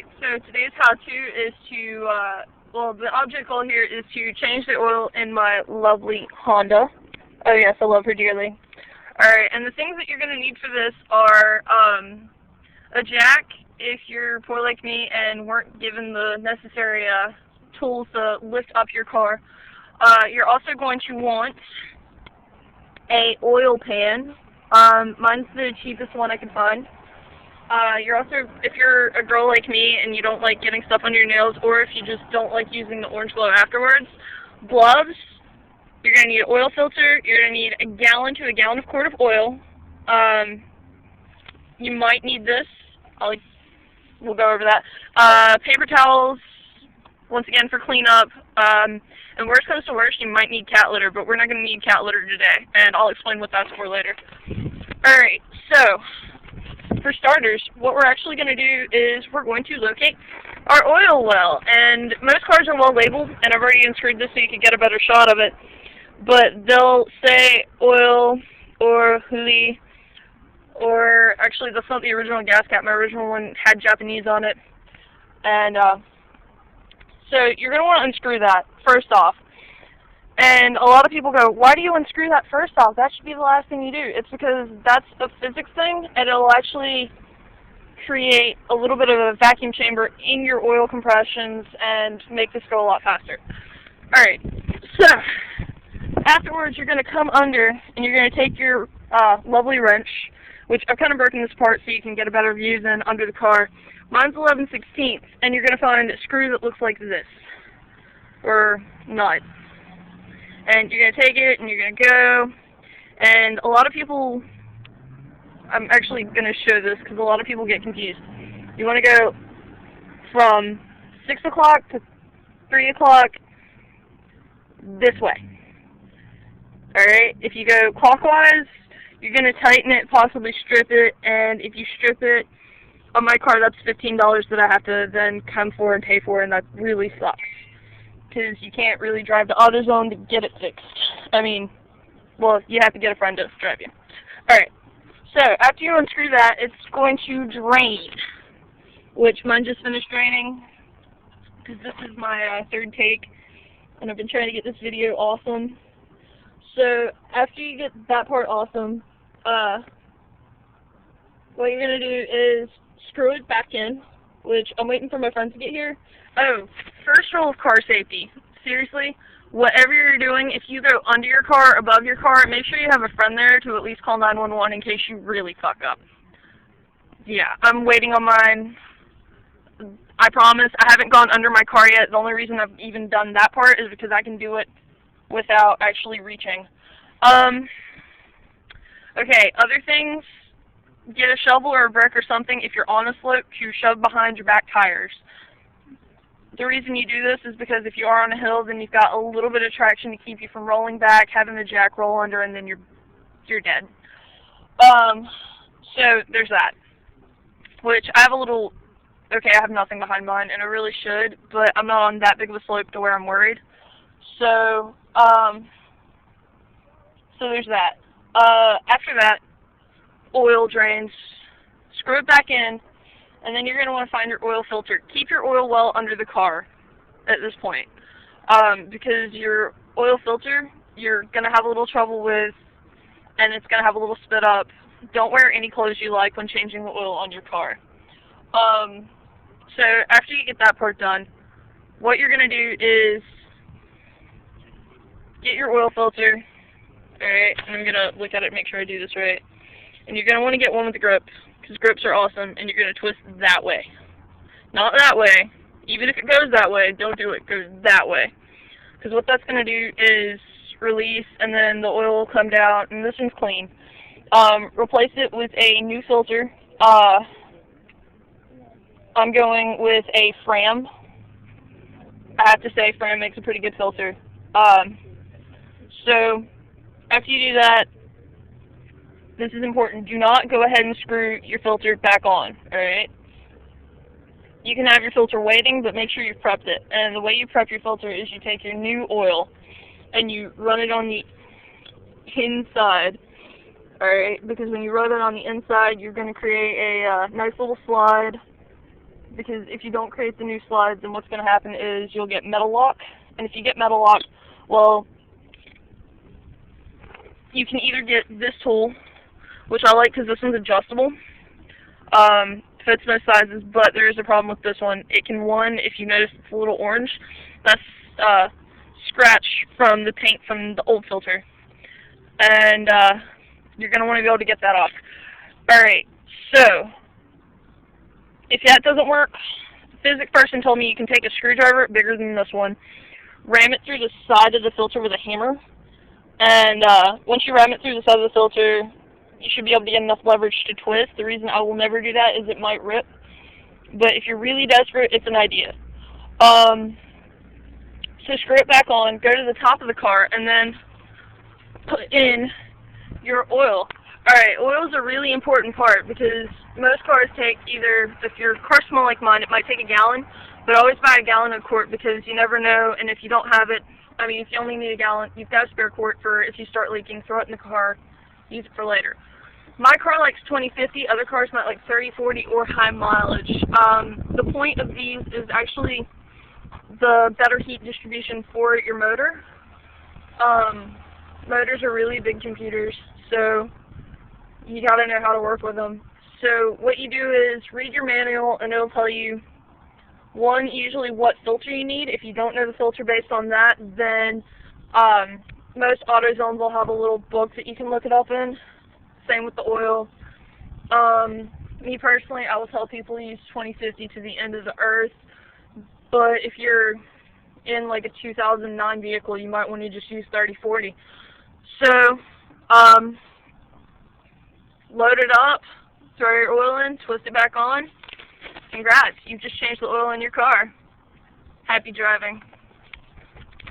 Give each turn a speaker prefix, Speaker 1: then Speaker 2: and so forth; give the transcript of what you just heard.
Speaker 1: Alright, so today's how-to is to, well, the object goal here is to change the oil in my lovely Honda. Oh yes, I love her dearly. Alright, and the things that you're going to need for this are, a jack, if you're poor like me and weren't given the necessary, tools to lift up your car. You're also going to want a oil pan. Mine's the cheapest one I could find. You're also, if you're a girl like me and you don't like getting stuff under your nails, or if you just don't like using the orange glow afterwards, gloves. You're going to need an oil filter. You're going to need a gallon to a gallon of quart of oil. You might need this. We'll go over that. Paper towels, once again for cleanup. And worst comes to worst, you might need cat litter, but we're not going to need cat litter today, and I'll explain what that's for later. Alright, so for starters, what we're actually going to do is we're going to locate our oil well. And most cars are well labeled, and I've already unscrewed this so you can get a better shot of it. But they'll say oil or huli, or actually that's not the original gas cap. My original one had Japanese on it. And so you're going to want to unscrew that first off. And a lot of people go, why do you unscrew that first off? That should be the last thing you do. It's because that's a physics thing, and it'll actually create a little bit of a vacuum chamber in your oil compressions and make this go a lot faster. Alright, so afterwards you're going to come under and you're going to take your lovely wrench, which I've kind of broken this apart so you can get a better view than under the car. Mine's 11/16, and you're going to find a screw that looks like this, or nut. And you're going to take it, and you're going to go, and a lot of people, I'm actually going to show this because a lot of people get confused. You want to go from 6 o'clock to 3 o'clock this way. Alright, if you go clockwise, you're going to tighten it, possibly strip it, and if you strip it, on my car that's $15 that I have to then come for and pay for, and that really sucks. Because you can't really drive to AutoZone to get it fixed. I mean, well, you have to get a friend to drive you. Alright, so after you unscrew that, it's going to drain, which mine just finished draining, because this is my third take, and I've been trying to get this video awesome. So after you get that part awesome, what you're going to do is screw it back in, which I'm waiting for my friends to get here. Oh, first rule of car safety. Seriously, whatever you're doing, if you go under your car, above your car, make sure you have a friend there to at least call 911 in case you really fuck up. Yeah, I'm waiting on mine. I promise, I haven't gone under my car yet. The only reason I've even done that part is because I can do it without actually reaching. Okay, other things, get a shovel or a brick or something if you're on a slope to shove behind your back tires. The reason you do this is because if you are on a hill, then you've got a little bit of traction to keep you from rolling back, having the jack roll under, and then you're dead. So there's that. Which I have a little, okay, I have nothing behind mine, and I really should, but I'm not on that big of a slope to where I'm worried. So, so there's that. After that, oil drains, screw it back in, and then you're going to want to find your oil filter. Keep your oil well under the car at this point, because your oil filter you're going to have a little trouble with, and it's going to have a little spit up. Don't wear any clothes you like when changing the oil on your car. So after you get that part done, what you're going to do is get your oil filter. Alright, I'm going to look at it and make sure I do this right. And you're going to want to get one with the grip, because grips are awesome, and you're going to twist that way. Not that way. Even if it goes that way, don't do it. Go that way. Because what that's going to do is release, and then the oil will come down, and this one's clean. Replace it with a new filter. I'm going with a Fram. I have to say, Fram makes a pretty good filter. So, after you do that, this is important. Do not go ahead and screw your filter back on, alright? You can have your filter waiting, but make sure you've prepped it. And the way you prep your filter is you take your new oil and you run it on the inside, alright? Because when you run it on the inside, you're going to create a nice little slide because if you don't create the new slides, then what's going to happen is you'll get metal lock, and if you get metal lock, well, you can either get this tool, which I like because this one's adjustable, fits most sizes, but there is a problem with this one. It can, if you notice it's a little orange, that's scratch from the paint from the old filter, and you're going to want to be able to get that off. Alright, so if that doesn't work, the physics person told me you can take a screwdriver bigger than this one, ram it through the side of the filter with a hammer, and once you ram it through the side of the filter, you should be able to get enough leverage to twist. The reason I will never do that is it might rip, but if you're really desperate, it's an idea. So screw it back on, go to the top of the car, and then put in your oil. Alright, oil is a really important part because most cars take either, if your car smells like mine, it might take a gallon, but always buy a gallon of quart because you never know, and if you don't have it, I mean, if you only need a gallon, you've got a spare quart for if you start leaking, throw it in the car, use it for later. My car likes 20/50, other cars might like 30/40 or high mileage. The point of these is actually the better heat distribution for your motor. Motors are really big computers, so you gotta know how to work with them. So what you do is read your manual, and it'll tell you, usually what filter you need. If you don't know the filter based on that, then most AutoZones will have a little book that you can look it up in. Same with the oil. Me personally, I will tell people to use 20/50 to the end of the earth, but if you're in like a 2009 vehicle, you might want to just use 30/40. So, load it up, throw your oil in, twist it back on. Congrats, you've just changed the oil in your car. Happy driving.